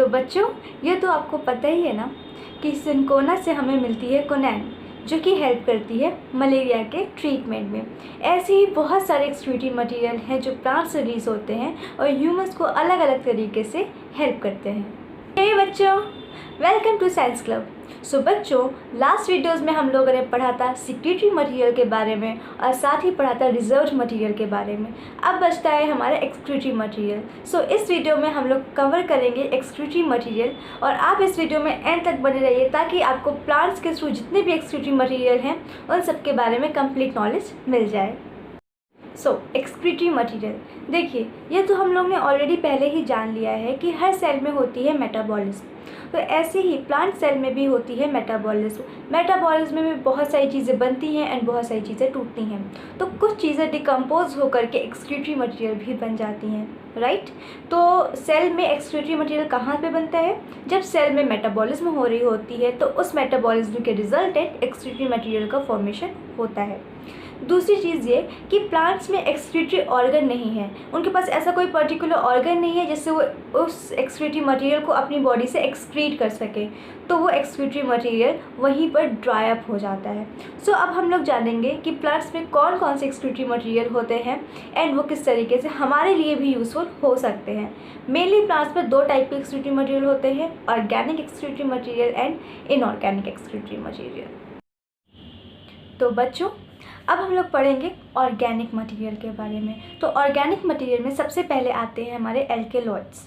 तो बच्चों, ये तो आपको पता ही है ना कि सिनकोना से हमें मिलती है क्विनैन, जो कि हेल्प करती है मलेरिया के ट्रीटमेंट में। ऐसे ही बहुत सारे एक्सक्रीटरी मटेरियल हैं जो प्लांट से रिलीज होते हैं और ह्यूमंस को अलग अलग तरीके से हेल्प करते हैं। हे बच्चों, वेलकम टू साइंस क्लब। सो बच्चों, लास्ट वीडियोज़ में हम लोगों ने पढ़ा था सिक्रेटरी मटेरियल के बारे में और साथ ही पढ़ा था रिजर्व मटेरियल के बारे में। अब बचता है हमारा एक्सक्रीटरी मटेरियल। सो इस वीडियो में हम लोग कवर करेंगे एक्सक्रीटरी मटेरियल और आप इस वीडियो में एंड तक बने रहिए ताकि आपको प्लांट्स के थ्रू जितने भी एक्सक्रीटरी मटेरियल हैं उन सब के बारे में कंप्लीट नॉलेज मिल जाए। एक्सक्रीटरी मटेरियल, देखिए ये तो हम लोग ने ऑलरेडी पहले ही जान लिया है कि हर सेल में होती है मेटाबॉलिज्म। तो ऐसे ही प्लांट सेल में भी होती है मेटाबॉलिज्म। मेटाबॉलिज्म में बहुत सारी चीज़ें बनती हैं एंड बहुत सारी चीज़ें टूटती हैं। तो कुछ चीज़ें डिकम्पोज होकर के एक्सक्रीटरी मटेरियल भी बन जाती हैं, राइट। तो सेल में एक्सक्रीटरी मटेरियल कहाँ पे बनता है? जब सेल में मेटाबॉलिज्म हो रही होती है तो उस मेटाबॉलिज्म के रिजल्टेंट एक्सक्रीटरी मटेरियल का फॉर्मेशन होता है। दूसरी चीज़ ये कि प्लांट्स में एक्सक्रीटरी ऑर्गन नहीं है, उनके पास ऐसा कोई पर्टिकुलर ऑर्गन नहीं है जिससे वो उस एक्सक्रीटरी मटेरियल को अपनी बॉडी से एक्सक्रीट कर सके, तो वो एक्सक्रीटरी मटेरियल वहीं पर ड्राई अप हो जाता है। सो अब हम लोग जानेंगे कि प्लांट्स में कौन कौन से एक्सक्रीटरी मटेरियल होते हैं एंड वो किस तरीके से हमारे लिए भी यूज़फुल हो सकते हैं। मेनली प्लांट्स में दो टाइप के एक्सक्रीटरी मटेरियल होते हैं, organic excretory material and inorganic excretory material. तो बच्चों, अब हम लोग पढ़ेंगे ऑर्गेनिक मटेरियल के बारे में। तो ऑर्गेनिक मटेरियल में सबसे पहले आते हैं हमारे एल्केलॉइड्स।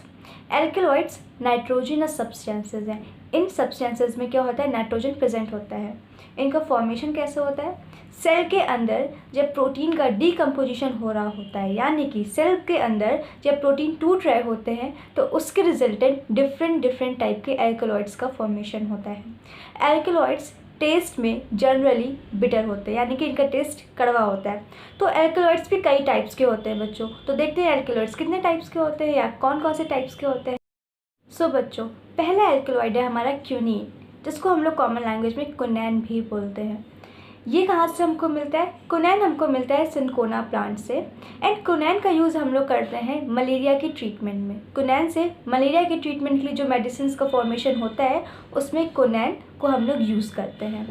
एल्केलॉइड्स नाइट्रोजनस सब्सटेंसेस हैं। इन सब्सटेंसेस में क्या होता है? नाइट्रोजन प्रेजेंट होता है। इनका फॉर्मेशन कैसे होता है? सेल के अंदर जब प्रोटीन का डीकम्पोजिशन हो रहा होता है, यानी कि सेल के अंदर जब प्रोटीन टूट रहे होते हैं तो उसके रिजल्टेंट डिफरेंट टाइप के एल्केलॉइड्स का फॉर्मेशन होता है। एल्केलॉइड्स टेस्ट में जनरली बिटर होते हैं, यानी कि इनका टेस्ट कड़वा होता है। तो एल्केलॉइड्स भी कई टाइप्स के होते हैं बच्चों। तो देखते हैं एल्केलॉइड्स कितने टाइप्स के होते हैं या कौन कौन से टाइप्स के होते हैं। सो बच्चों, पहला एल्केलॉइड है हमारा क्यूनीन, जिसको हम लोग कॉमन लैंग्वेज में क्विनैन भी बोलते हैं। ये कहाँ से हमको मिलता है? क्विनैन हमको मिलता है सिनकोना प्लांट से। एंड क्विनैन का यूज़ हम लोग करते हैं मलेरिया की ट्रीटमेंट में। क्विनैन से मलेरिया के ट्रीटमेंट के लिए जो मेडिसिन का फॉर्मेशन होता है उसमें क्विनैन को हम लोग यूज़ करते हैं।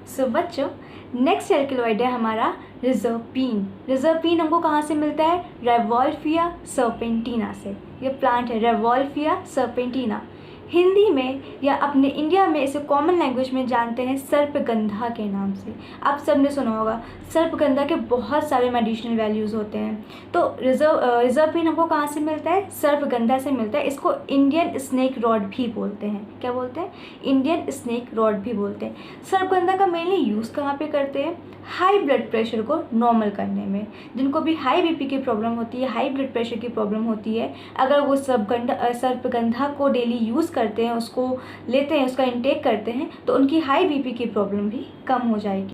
सो बच्चों, नेक्स्ट एल्केलॉइड है हमारा रिजर्पीन। रिजर्पीन हमको कहाँ से मिलता है? रेवोल्फिया सर्पेंटिना से। ये प्लांट है रेवोल्फिया सर्पेंटिना। हिंदी में या अपने इंडिया में इसे कॉमन लैंग्वेज में जानते हैं सर्पगंधा के नाम से। आप सब ने सुना होगा, सर्पगंधा के बहुत सारे मेडिसिनल वैल्यूज़ होते हैं। तो रिजर्पीन हमको कहाँ से मिलता है? सर्पगंधा से मिलता है। इसको इंडियन स्नेक रॉड भी बोलते हैं। क्या बोलते हैं? इंडियन स्नेक रॉड भी बोलते हैं। सर्पगंधा का मेनली यूज़ कहाँ पे करते हैं? हाई ब्लड प्रेशर को नॉर्मल करने में। जिनको भी हाई बीपी की प्रॉब्लम होती है, हाई ब्लड प्रेशर की प्रॉब्लम होती है, अगर वो सर्पगंधा को डेली यूज़ करते हैं, उसको लेते हैं, उसका इंटेक करते हैं, तो उनकी हाई बीपी की प्रॉब्लम भी कम हो जाएगी।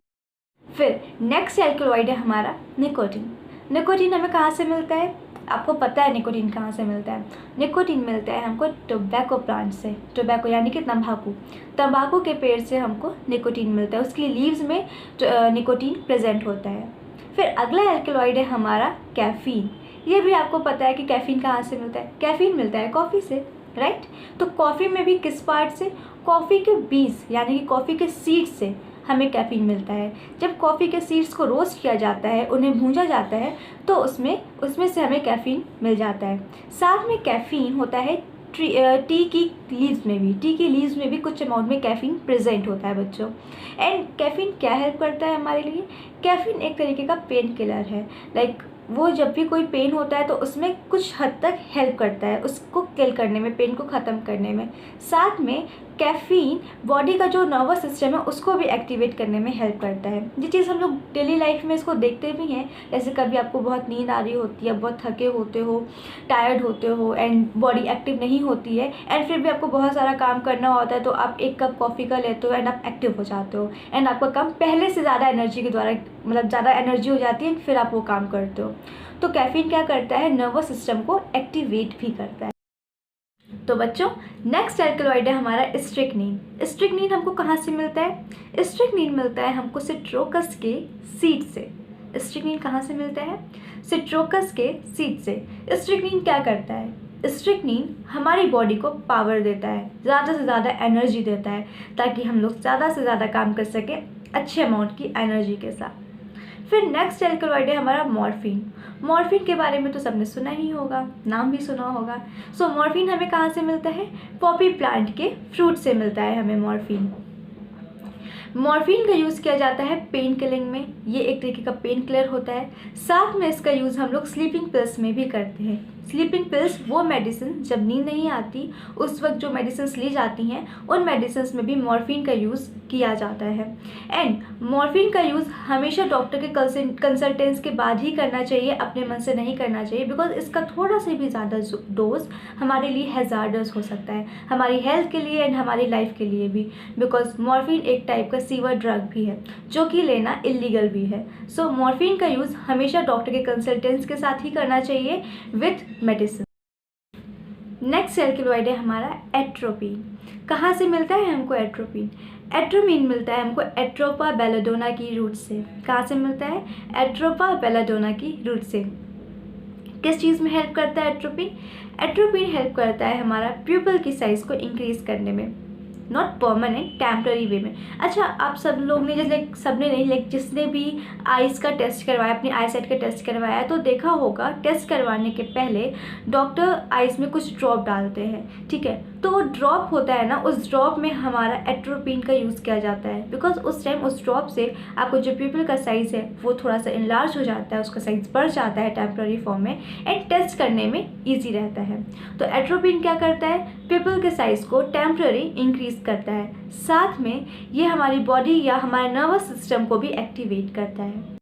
फिर नेक्स्ट एल्केलॉइड है हमारा निकोटीन। निकोटीन हमें कहाँ से मिलता है? आपको पता है निकोटीन कहाँ से मिलता है? निकोटीन मिलता है हमको टोबैको प्लांट से। टोबैको यानी कि तंबाकू। तंबाकू के पेड़ से हमको निकोटीन मिलता है। उसकी लीव्स में निकोटीन प्रेजेंट होता है। फिर अगला एल्केलॉइड है हमारा कैफ़ीन। ये भी आपको पता है कि कैफ़ीन कहाँ से मिलता है? कैफ़ीन मिलता है कॉफ़ी से, राइट। तो कॉफ़ी में भी किस पार्ट से? कॉफ़ी के बीज यानी कि कॉफ़ी के सीड से हमें कैफ़ीन मिलता है। जब कॉफ़ी के सीड्स को रोस्ट किया जाता है, उन्हें भूंजा जाता है, तो उसमें से हमें कैफ़ीन मिल जाता है। साथ में कैफ़ीन होता है टी की लीव्स में भी। टी की लीव्स में भी कुछ अमाउंट में कैफ़ीन प्रेजेंट होता है बच्चों। एंड कैफ़ीन क्या हेल्प करता है हमारे लिए? कैफ़ीन एक तरीके का पेन किलर है। लाइक वो जब भी कोई पेन होता है तो उसमें कुछ हद तक हेल्प करता है उसको किल करने में, पेन को ख़त्म करने में। साथ में कैफ़ीन बॉडी का जो नर्वस सिस्टम है उसको भी एक्टिवेट करने में हेल्प करता है। ये चीज़ हम लोग डेली लाइफ में इसको देखते भी हैं। जैसे कभी आपको बहुत नींद आ रही होती है, बहुत थके होते हो, टायर्ड होते हो एंड बॉडी एक्टिव नहीं होती है, एंड फिर भी आपको बहुत सारा काम करना होता है, तो आप एक कप कॉफ़ी का लेते हो एंड आप एक्टिव हो जाते हो, एंड आपका काम पहले से ज़्यादा एनर्जी के द्वारा, मतलब ज़्यादा एनर्जी हो जाती है, फिर आप वो काम करते हो। तो कैफ़ीन क्या करता है? नर्वस सिस्टम को एक्टिवेट भी करता है। तो बच्चों, नेक्स्ट एल्केलॉइड है हमारा स्ट्रिक्नीन। स्ट्रिक्नीन हमको कहाँ से मिलता है? स्ट्रिक्नीन मिलता है हमको सिट्रोकस के सीड से। स्ट्रिक्नीन कहाँ से मिलता है? सिट्रोकस के सीड से। स्ट्रिक्नीन क्या करता है? स्ट्रिक्नीन हमारी बॉडी को पावर देता है, ज़्यादा से ज़्यादा एनर्जी देता है, ताकि हम लोग ज़्यादा से ज़्यादा काम कर सकें अच्छे अमाउंट की एनर्जी के साथ। फिर नेक्स्ट एल्कलॉइड है हमारा मॉर्फिन। मॉर्फिन के बारे में तो सबने सुना ही होगा, नाम भी सुना होगा। सो मॉर्फिन हमें कहाँ से मिलता है? पॉपी प्लांट के फ्रूट से मिलता है हमें मॉर्फिन। मॉर्फिन का यूज़ किया जाता है पेन किलिंग में, ये एक तरीके का पेन किलर होता है। साथ में इसका यूज़ हम लोग स्लीपिंग पिल्स में भी करते हैं। स्लीपिंग पिल्स वो मेडिसिन जब नींद नहीं आती उस वक्त जो मेडिसिन ली जाती हैं, उन मेडिसिन में भी मॉर्फिन का यूज़ किया जाता है। एंड मॉर्फिन का यूज़ हमेशा डॉक्टर के कंसल्टेंस के बाद ही करना चाहिए, अपने मन से नहीं करना चाहिए, बिकॉज इसका थोड़ा सा भी ज़्यादा डोज हमारे लिए हैज़ार्डस हो सकता है, हमारी हेल्थ के लिए एंड हमारी लाइफ के लिए भी, बिकॉज मॉर्फिन एक टाइप का सीवर ड्रग भी है जो कि लेना इलीगल भी है। सो मॉर्फिन का यूज़ हमेशा डॉक्टर के कंसल्टेंस के साथ ही करना चाहिए विथ मेडिसिन। नेक्स्ट एल्कलॉइड है हमारा एट्रोपिन। कहाँ से मिलता है हमको एट्रोपिन? एट्रोपिन मिलता है हमको एट्रोपा बेलाडोना की रूट से। कहाँ से मिलता है? एट्रोपा बेलाडोना की रूट से। किस चीज़ में हेल्प करता है एट्रोपिन? एट्रोपिन हेल्प करता है हमारा प्यूपल की साइज़ को इंक्रीज़ करने में, नॉट परमानेंट, टेम्पररी वे में। अच्छा, आप सब लोग ने जैसे सबने नहीं, लाइक जिसने भी आइज़ का टेस्ट करवाया, अपनी आई साइट का टेस्ट करवाया, तो देखा होगा टेस्ट करवाने के पहले डॉक्टर आइज़ में कुछ ड्रॉप डालते हैं, ठीक है? तो वो ड्रॉप होता है ना, उस ड्रॉप में हमारा एट्रोपिन का यूज़ किया जाता है, बिकॉज उस टाइम उस ड्रॉप से आपको जो प्यूपल का साइज़ है वो थोड़ा सा इनलार्ज हो जाता है, उसका साइज़ बढ़ जाता है टेम्पररी फॉर्म में, एंड टेस्ट करने में ईजी रहता है। तो एट्रोपिन क्या करता है? प्यूपल के साइज़ को टेम्पररी इंक्रीज करता है, साथ में ये हमारी बॉडी या हमारे नर्वस सिस्टम को भी एक्टिवेट करता है।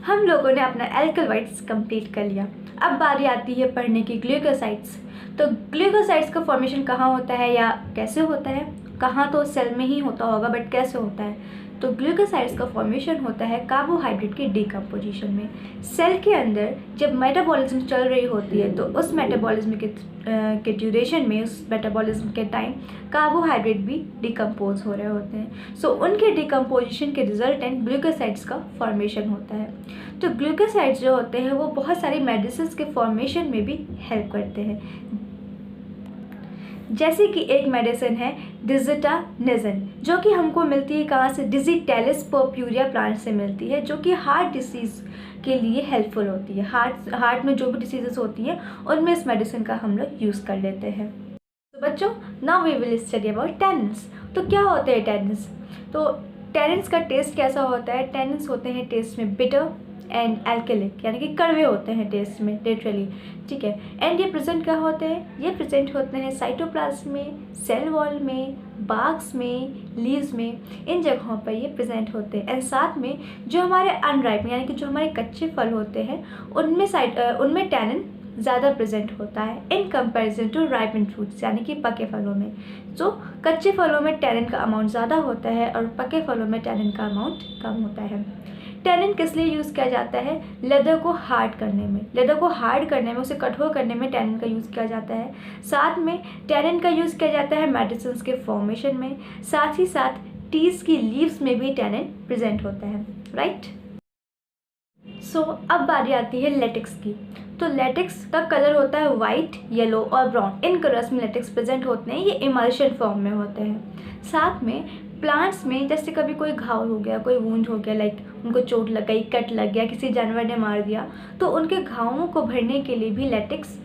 हम लोगों ने अपना एल्कलॉइड्स कंप्लीट कर लिया। अब बारी आती है पढ़ने की ग्लूकोसाइड्स। तो ग्लूकोसाइड्स का फॉर्मेशन कहाँ होता है या कैसे होता है? कहाँ तो सेल में ही होता होगा, बट कैसे होता है? तो ग्लूकोसाइड्स का फॉर्मेशन होता है कार्बोहाइड्रेट के डिकम्पोजिशन में। सेल के अंदर जब मेटाबॉलिज्म चल रही होती है तो उस मेटाबॉलिज्म के ड्यूरेशन में, उस मेटाबॉलिज्म के टाइम कार्बोहाइड्रेट भी डिकम्पोज हो रहे होते हैं। सो उनके डिकम्पोजिशन के रिजल्टेंट ग्लूकोसाइड्स का फॉर्मेशन होता है। तो ग्लूकोसाइड्स जो होते हैं वो बहुत सारी मेडिसिन के फॉर्मेशन में भी हेल्प करते हैं, जैसे कि एक मेडिसिन है डिजिटानिजिन, जो कि हमको मिलती है कहाँ से? डिजिटेलिस पर्प्यूरिया प्लांट से मिलती है, जो कि हार्ट डिसीज़ के लिए हेल्पफुल होती है। हार्ट में जो भी डिसीजेस होती हैं उनमें इस मेडिसिन का हम लोग यूज़ कर लेते हैं। तो बच्चों, now we will study about tannins. तो क्या होते हैं टैनिन्स? तो टैनिन्स का टेस्ट कैसा होता है? टैनिन्स होते हैं टेस्ट में बिटर एंड एल्केलिक, यानी कि कड़वे होते हैं टेस्ट में, लिटरली, ठीक है। एंड ये प्रेजेंट क्या होते हैं? ये प्रेजेंट होते हैं साइटोप्लाज्म में, सेल वॉल में, बाग्स में, लीव्स में, इन जगहों पर ये प्रेजेंट होते हैं। एंड साथ में जो हमारे अनराइप यानी कि जो हमारे कच्चे फल होते हैं उनमें टैनिन ज़्यादा प्रेजेंट होता है in comparison to ripen fruits, यानी कि पके फलों में। जो कच्चे फलों में टैनिन का अमाउंट ज़्यादा होता है और पके फलों में टैनिन का अमाउंट कम होता है। टैनिन किस लिए यूज़ किया जाता है? लेदर को हार्ड करने में, उसे कठोर करने में टैनिन का यूज़ किया जाता है। साथ में टैनिन का यूज़ किया जाता है मेडिसिन के फॉर्मेशन में, साथ ही साथ टीज की लीव्स में भी टैनिन प्रेजेंट होता है, राइट। सो अब बारी आती है लेटेक्स की। तो लेटेक्स का कलर होता है वाइट, येलो और ब्राउन, इन कलर्स में लेटेक्स प्रेजेंट होते हैं। ये इमल्शन फॉर्म में होते हैं। साथ में प्लांट्स में जैसे कभी कोई घाव हो गया, कोई वूंड हो गया, लाइक उनको चोट लग गई, कट लग गया, किसी जानवर ने मार दिया, तो उनके घावों को भरने के लिए भी लेटेक्स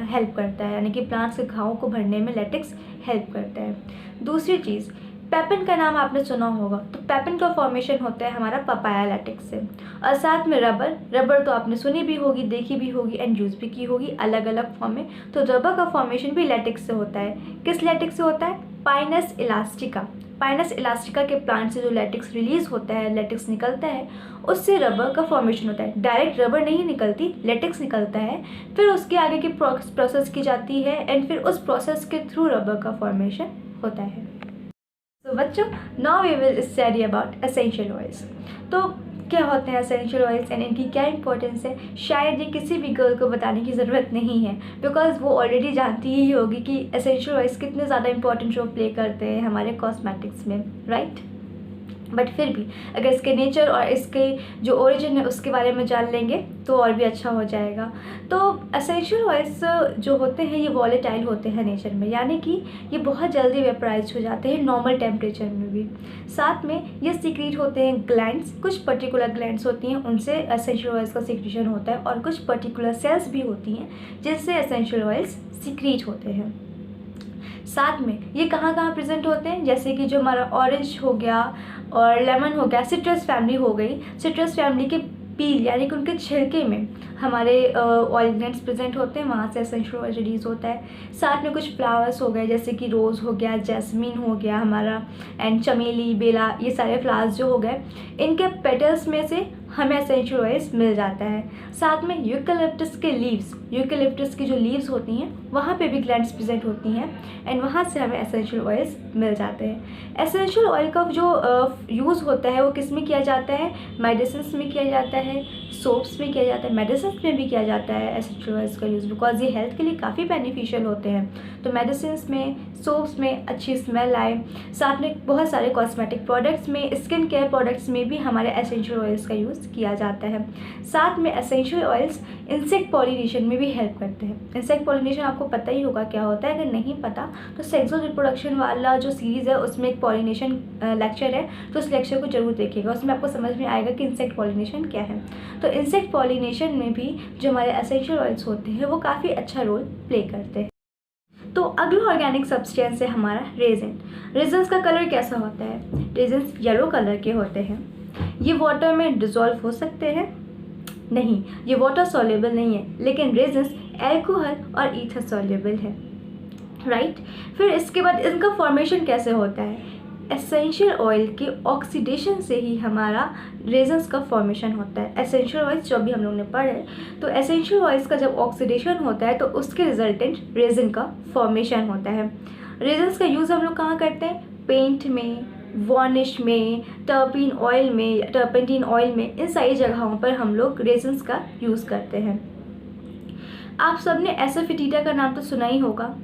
हेल्प करता है, यानी कि प्लांट्स के घावों को भरने में लेटेक्स हेल्प करता है। दूसरी चीज़, पेपिन का नाम आपने सुना होगा। तो पेपिन का फॉर्मेशन होता है हमारा पपाया लेटेक्स से। और साथ में रबर तो आपने सुनी भी होगी, देखी भी होगी एंड यूज़ भी की होगी अलग अलग फॉर्म में। तो रबर का फॉर्मेशन भी लेटेक्स से होता है। किस लेटेक्स से होता है? पाइनस इलास्टिका के प्लांट से जो लेटेक्स रिलीज होता है, लेटेक्स निकलता है, उससे रबर का फॉर्मेशन होता है। डायरेक्ट रबर नहीं निकलती, लेटेक्स निकलता है, फिर उसके आगे की प्रोसेस की जाती है एंड फिर उस प्रोसेस के थ्रू रबर का फॉर्मेशन होता है। तो बच्चों, now we will study about essential oils. तो क्या होते हैं एसेंशियल ऑयल्स एंड इनकी क्या इंपॉर्टेंस है? शायद ये किसी भी गर्ल को बताने की ज़रूरत नहीं है, बिकॉज वो ऑलरेडी जानती ही होगी कि एसेंशियल ऑयल्स कितने ज़्यादा इंपॉर्टेंट रोल प्ले करते हैं हमारे कॉस्मेटिक्स में, राइट। बट फिर भी अगर इसके नेचर और इसके जो ओरिजिन है उसके बारे में जान लेंगे तो और भी अच्छा हो जाएगा। तो एसेंशियल ऑयल्स जो होते हैं ये वॉलेटाइल होते हैं नेचर में, यानी कि ये बहुत जल्दी वेपराइज हो जाते हैं नॉर्मल टेम्परेचर में भी। साथ में ये सीक्रेट होते हैं ग्लैंड्स, कुछ पर्टिकुलर ग्लैंड्स होती हैं उनसे एसेंशियल ऑयल्स का सीक्रेशन होता है, और कुछ पर्टिकुलर सेल्स भी होती हैं जिनसे एसेंशियल ऑयल्स सीक्रेट होते हैं। साथ में ये कहाँ कहाँ प्रेजेंट होते हैं, जैसे कि जो हमारा ऑरेंज हो गया और लेमन हो गया, सिट्रस फैमिली हो गई, सिट्रस फैमिली के पील यानी कि उनके छिलके में हमारे ऑयल ग्लैंड्स प्रेजेंट होते हैं, वहाँ से एसेंशियल ऑयल रिलीज होता है। साथ में कुछ फ्लावर्स हो गए जैसे कि रोज़ हो गया, जैस्मिन हो गया हमारा, एंड चमेली, बेला, ये सारे फ्लावर्स जो हो गए इनके पेटल्स में से हमें एसेंशियल ऑयल्स मिल जाता है। साथ में यूकेलिप्टस के लीव्स, यूकेलिप्टस की जो लीव्स होती हैं वहाँ पे भी ग्लैंड्स प्रेजेंट होती हैं, एंड वहाँ से हमें एसेंशियल ऑयल्स मिल जाते हैं। एसेंशियल ऑयल का जो यूज़ होता है वो किस में किया जाता है, मेडिसिन्स में किया जाता है, सोप्स में किया जाता है, मेडिसिन्स में भी किया जाता है एसेंशियल ऑयल्स का यूज़, बिकॉज ये हेल्थ के लिए काफ़ी बेनिफिशियल होते हैं। तो मेडिसिन्स में, सोप्स में अच्छी स्मेल आए, साथ में बहुत सारे कॉस्मेटिक प्रोडक्ट्स में, स्किन केयर प्रोडक्ट्स में भी हमारे एसेंशियल ऑयल्स का यूज़ किया जाता है। साथ में एसेंशियल ऑयल्स इंसेक्ट पॉलिनेशन में भी हेल्प करते हैं। इंसेक्ट पॉलिनेशन आपको पता ही होगा क्या होता है, अगर नहीं पता तो सेक्सुअल रिप्रोडक्शन वाला जो सीरीज़ है उसमें एक पॉलिनेशन लेक्चर है, तो उस लेक्चर को जरूर देखिएगा, उसमें आपको समझ में आएगा कि इंसेक्ट पॉलिनेशन क्या है। तो इंसेक्ट पॉलिनेशन में भी जो हमारे एसेंशियल ऑयल्स होते हैं वो काफ़ी अच्छा रोल प्ले करते हैं। तो अगला ऑर्गेनिक सब्सटेंस है हमारा रेजिन। रेजिन्स का कलर कैसा होता है, रेजिन्स येलो कलर के होते हैं। ये वाटर में डिज़ोल्व हो सकते हैं, नहीं ये वाटर सॉल्युबल नहीं है, लेकिन रेजिन्स अल्कोहल और ईथर सॉल्युबल है, राइट। फिर इसके बाद इनका फॉर्मेशन कैसे होता है, एसेंशियल ऑयल के ऑक्सीडेशन से ही हमारा रेजिन्स का फॉर्मेशन होता है। एसेंशियल ऑयल्स जो भी हम लोग ने पढ़े, तो एसेंशियल ऑयल्स का जब ऑक्सीडेशन होता है तो उसके रिजल्टेंट रेजिन का फॉर्मेशन होता है। रेजिन्स का यूज़ हम लोग कहाँ करते हैं, पेंट में, वार्निश में, टर्पीन ऑयल में, टर्पेंटीन ऑयल में, इन सारी जगहों पर हम लोग रेजिन्स का यूज़ करते हैं। आप सबने एसोफिटिडा का नाम तो सुना ही होगा,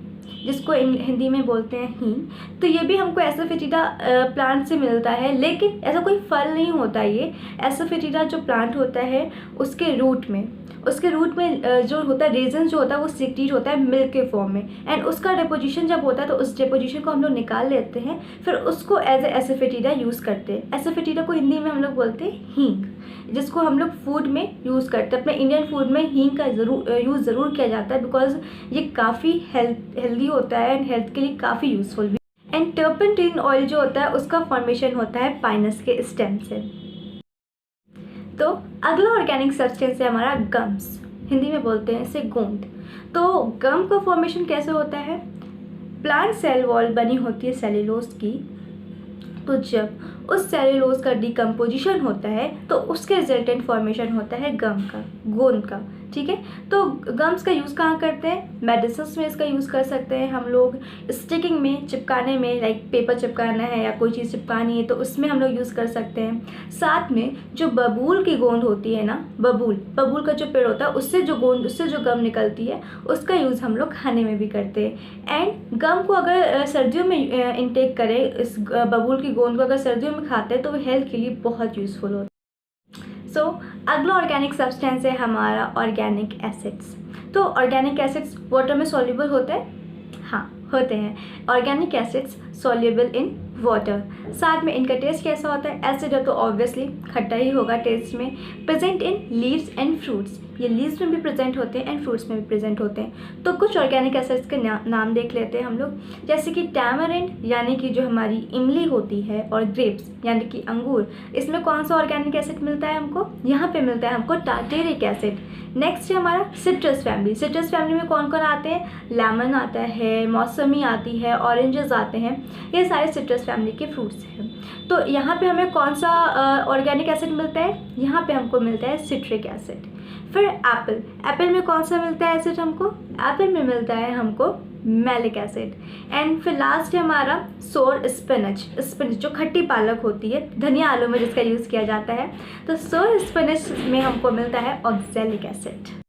जिसको हिंदी में बोलते हैं हींग। तो ये भी हमको एसोफिटिडा प्लांट से मिलता है, लेकिन ऐसा कोई फल नहीं होता। ये एसोफिटिडा जो प्लांट होता है उसके रूट में जो होता है रेजिन जो होता है वो सीक्रेट होता है मिल्क के फॉर्म में, एंड उसका डिपोजिशन जब होता है तो उस डिपोजिशन को हम लोग निकाल लेते हैं, फिर उसको एज ए एसोफिटिडा यूज़ करते हैं। एसोफिटिडा को हिंदी में हम लोग बोलते हैं हींग, जिसको हम लोग फूड में यूज़ करते हैं। अपने इंडियन फूड में हींग का यूज़ ज़रूर किया जाता है, बिकॉज ये काफ़ी हेल्दी होता है एंड हेल्थ के लिए काफ़ी यूज़फुल भी। एंड टर्पेंटीन ऑयल जो होता है उसका फॉर्मेशन होता है पाइनस के स्टेम से। तो अगला ऑर्गेनिक सब्सटेंस है हमारा गम्स, हिंदी में बोलते हैं इसे गोंद। तो गम का फॉर्मेशन कैसे होता है, प्लांट सेल वॉल बनी होती है सेल्यूलोज की, तो जब उस सेल्यूलोज का डिकम्पोजिशन होता है तो उसके रिजल्टेंट फॉर्मेशन होता है गम का, गोंद का, ठीक है। तो गम्स का यूज़ कहाँ करते हैं, मेडिसिन्स में इसका यूज़ कर सकते हैं हम लोग, स्टिकिंग में, चिपकाने में, लाइक पेपर चिपकाना है या कोई चीज़ चिपकानी है तो उसमें हम लोग यूज़ कर सकते हैं। साथ में जो बबूल की गोंद होती है ना, बबूल का जो पेड़ होता है उससे जो गम निकलती है उसका यूज़ हम लोग खाने में भी करते हैं। एंड गम को अगर सर्दियों में इंटेक करें, इस बबूल की गोंद को अगर सर्दियों में खाते हैं तो वो हेल्थ के लिए बहुत यूज़फुल होता है। सो अगला ऑर्गेनिक सब्सटेंस है हमारा ऑर्गेनिक एसिड्स। तो ऑर्गेनिक एसिड्स वाटर में सॉल्युबल होते हैं, हाँ होते हैं। Organic acids soluble in water. साथ में इनका टेस्ट कैसा होता है, एसिड है तो ऑब्वियसली खट्टा ही होगा टेस्ट में। Present in leaves and fruits, ये लीव्स में भी प्रेजेंट होते हैं एंड फ्रूट्स में भी प्रेजेंट होते हैं। तो कुछ ऑर्गेनिक एसिड्स के नाम देख लेते हैं हम लोग, जैसे कि टैमरिंड यानी कि जो हमारी इमली होती है, और ग्रेप्स यानी कि अंगूर, इसमें कौन सा ऑर्गेनिक एसिड मिलता है हमको, यहाँ पे मिलता है हमको टार्टेरिक एसिड। नेक्स्ट है हमारा सिट्रस फैमिली। सिट्रस फैमिली में कौन कौन आते हैं, लेमन आता है, मौसमी आती है, ऑरेंजेस आते हैं, ये सारे सिट्रस फैमिली के फ्रूट्स हैं। तो यहाँ पे हमें कौन सा ऑर्गेनिक एसिड मिलता है, यहाँ पे हमको मिलता है सिट्रिक एसिड। फिर एप्पल में कौन सा मिलता है एसिड हमको, एप्पल में मिलता है हमको मैलिक एसिड। एंड फिर लास्ट है हमारा सोर स्पिनच जो खट्टी पालक होती है, धनिया आलू में जिसका यूज़ किया जाता है, तो सोर स्पिनच में हमको मिलता है ऑक्सैलिक एसिड।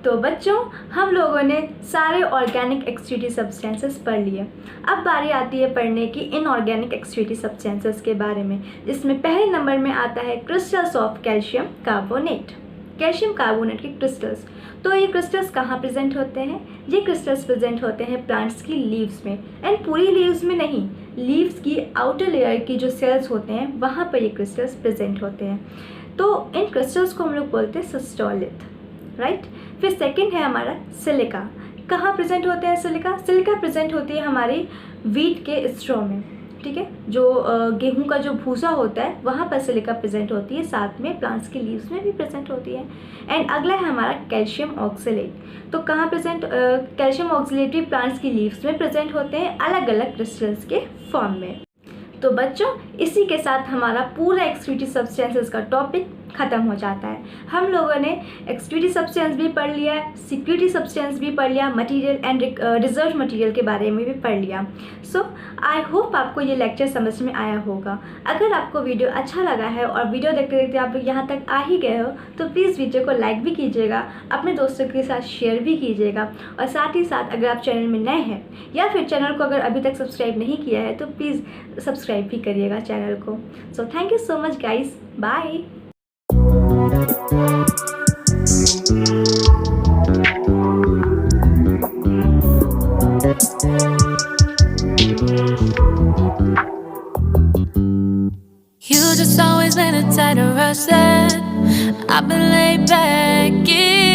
तो बच्चों, हम लोगों ने सारे ऑर्गेनिक एक्सक्रीटरी सब्सटेंसेस पढ़ लिए। अब बारी आती है पढ़ने की इनऑर्गेनिक एक्सक्रीटरी सब्सटेंसेस के बारे में, जिसमें पहले नंबर में आता है crystals of calcium carbonate. Calcium carbonate के क्रिस्टल्स, तो ये क्रिस्टल्स कहाँ प्रेजेंट होते हैं? ये क्रिस्टल्स प्रेजेंट होते हैं प्लांट्स की लीव्स में, एंड पूरी लीव्स में नहीं, लीव्स की आउटर लेयर की जो सेल्स होते हैं वहाँ पर ये क्रिस्टल्स प्रेजेंट होते हैं। तो इन क्रिस्टल्स को हम लोग बोलते हैं सिस्टोलिथ, राइट। फिर सेकंड है हमारा सिलिका। कहाँ प्रेजेंट होते हैं सिलिका? सिलिका प्रेजेंट होती है हमारी वीट के स्ट्रॉ में, ठीक है, जो गेहूं का जो भूसा होता है वहाँ पर सिलिका प्रेजेंट होती है, साथ में प्लांट्स की लीव्स में भी प्रेजेंट होती है। एंड अगला है हमारा कैल्शियम ऑक्सलेट। तो कहाँ प्रेजेंट? कैल्शियम ऑक्सलेट भी प्लांट्स की लीव्स में प्रेजेंट होते हैं, अलग अलग क्रिस्टल्स के फॉर्म में। तो बच्चों, इसी के साथ हमारा पूरा एक्सक्रीटरी सब्सटेंसेस का टॉपिक ख़त्म हो जाता है। हम लोगों ने एक्सक्रीटरी सब्सटेंस भी पढ़ लिया, सिक्रीटरी सब्सटेंस भी पढ़ लिया, मटेरियल एंड रिजर्व मटेरियल के बारे में भी पढ़ लिया। सो आई होप आपको ये लेक्चर समझ में आया होगा। अगर आपको वीडियो अच्छा लगा है और वीडियो देखते देखते आप लोग यहाँ तक आ ही गए हो, तो प्लीज़ वीडियो को लाइक भी कीजिएगा, अपने दोस्तों के साथ शेयर भी कीजिएगा, और साथ ही साथ अगर आप चैनल में नए हैं या फिर चैनल को अगर अभी तक सब्सक्राइब नहीं किया है तो प्लीज़ सब्सक्राइब भी करिएगा चैनल को। So thank you so much guys, bye. You just always been a tighter rush that I've been laid back.